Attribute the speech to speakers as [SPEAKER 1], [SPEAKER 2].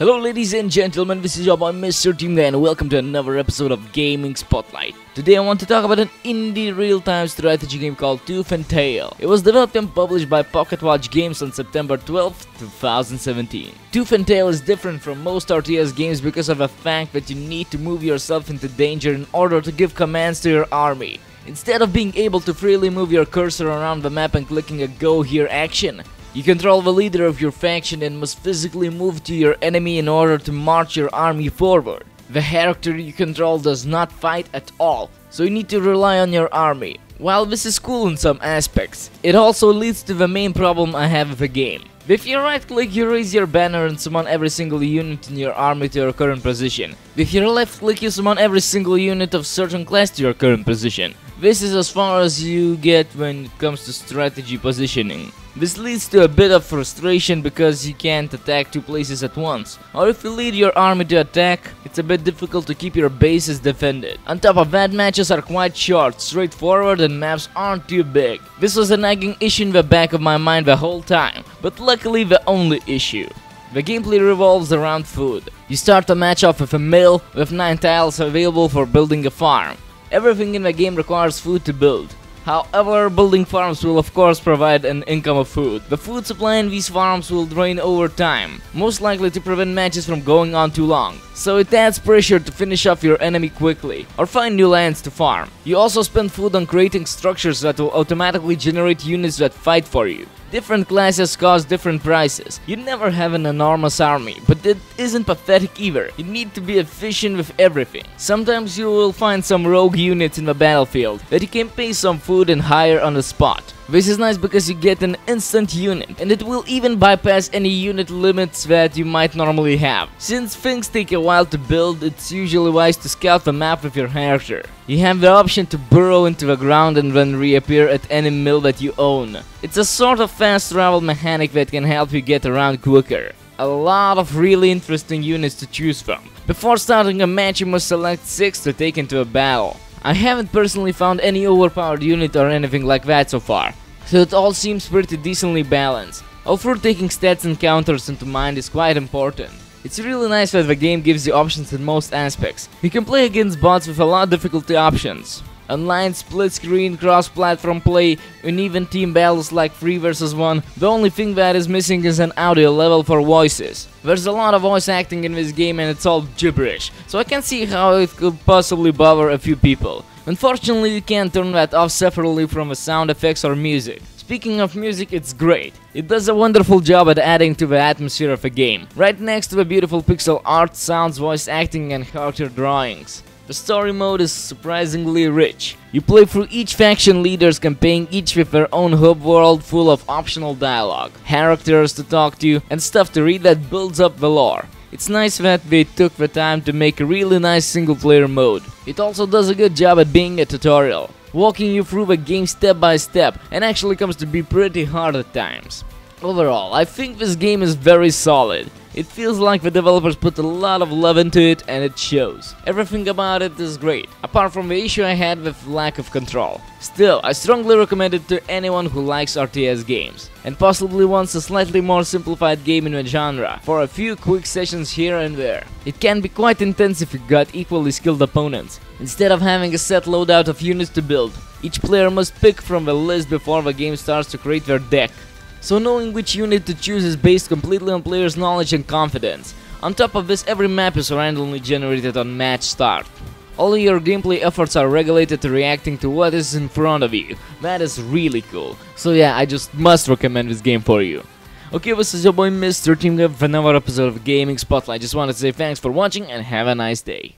[SPEAKER 1] Hello ladies and gentlemen, this is your boy Mrteamguy and welcome to another episode of Gaming Spotlight. Today I want to talk about an indie real-time strategy game called Tooth and Tail. It was developed and published by Pocket Watch Games on September 12, 2017. Tooth and Tail is different from most RTS games because of the fact that you need to move yourself into danger in order to give commands to your army. Instead of being able to freely move your cursor around the map and clicking a go here action, you control the leader of your faction and must physically move to your enemy in order to march your army forward. The character you control does not fight at all, so you need to rely on your army. While this is cool in some aspects, it also leads to the main problem I have with the game. If you right click, you raise your banner and summon every single unit in your army to your current position. If you left click, you summon every single unit of certain class to your current position. This is as far as you get when it comes to strategy positioning. This leads to a bit of frustration because you can't attack two places at once. Or if you lead your army to attack, it's a bit difficult to keep your bases defended. On top of that, matches are quite short, straightforward, and maps aren't too big. This was a nagging issue in the back of my mind the whole time, but luckily the only issue. The gameplay revolves around food. You start the match off with a mill with 9 tiles available for building a farm. Everything in the game requires food to build. However, building farms will of course provide an income of food. The food supply in these farms will drain over time, most likely to prevent matches from going on too long. So it adds pressure to finish off your enemy quickly, or find new lands to farm. You also spend food on creating structures that will automatically generate units that fight for you. Different classes cost different prices. You never have an enormous army, but that isn't pathetic either. You need to be efficient with everything. Sometimes you will find some rogue units in the battlefield that you can pay some food and hire on the spot. This is nice because you get an instant unit, and it will even bypass any unit limits that you might normally have. Since things take a while to build, it's usually wise to scout the map with your character. You have the option to burrow into the ground and then reappear at any mill that you own. It's a sort of fast travel mechanic that can help you get around quicker. A lot of really interesting units to choose from. Before starting a match, you must select 6 to take into a battle. I haven't personally found any overpowered unit or anything like that so far, so it all seems pretty decently balanced. Although taking stats and counters into mind is quite important. It's really nice that the game gives you options in most aspects. You can play against bots with a lot of difficulty options. Online, split screen, cross-platform play, uneven team battles like 3 vs 1. The only thing that is missing is an audio level for voices. There's a lot of voice acting in this game and it's all gibberish, so I can see how it could possibly bother a few people. Unfortunately, you can't turn that off separately from the sound effects or music. Speaking of music, it's great. It does a wonderful job at adding to the atmosphere of a game. Right next to the beautiful pixel art, sounds, voice acting and character drawings. The story mode is surprisingly rich. You play through each faction leader's campaign, each with their own hub world full of optional dialogue, characters to talk to, and stuff to read that builds up the lore. It's nice that they took the time to make a really nice single player mode. It also does a good job at being a tutorial, walking you through the game step by step, and actually comes to be pretty hard at times. Overall, I think this game is very solid. It feels like the developers put a lot of love into it and it shows. Everything about it is great, apart from the issue I had with lack of control. Still, I strongly recommend it to anyone who likes RTS games, and possibly wants a slightly more simplified game in the genre, for a few quick sessions here and there. It can be quite intense if you got equally skilled opponents. Instead of having a set loadout of units to build, each player must pick from the list before the game starts to create their deck. So knowing which unit to choose is based completely on players' knowledge and confidence. On top of this, every map is randomly generated on match start. All your gameplay efforts are regulated to reacting to what is in front of you. That is really cool. So yeah, I just must recommend this game for you. Okay, this is your boy Mrteamguy with another episode of Gaming Spotlight. Just wanted to say thanks for watching and have a nice day.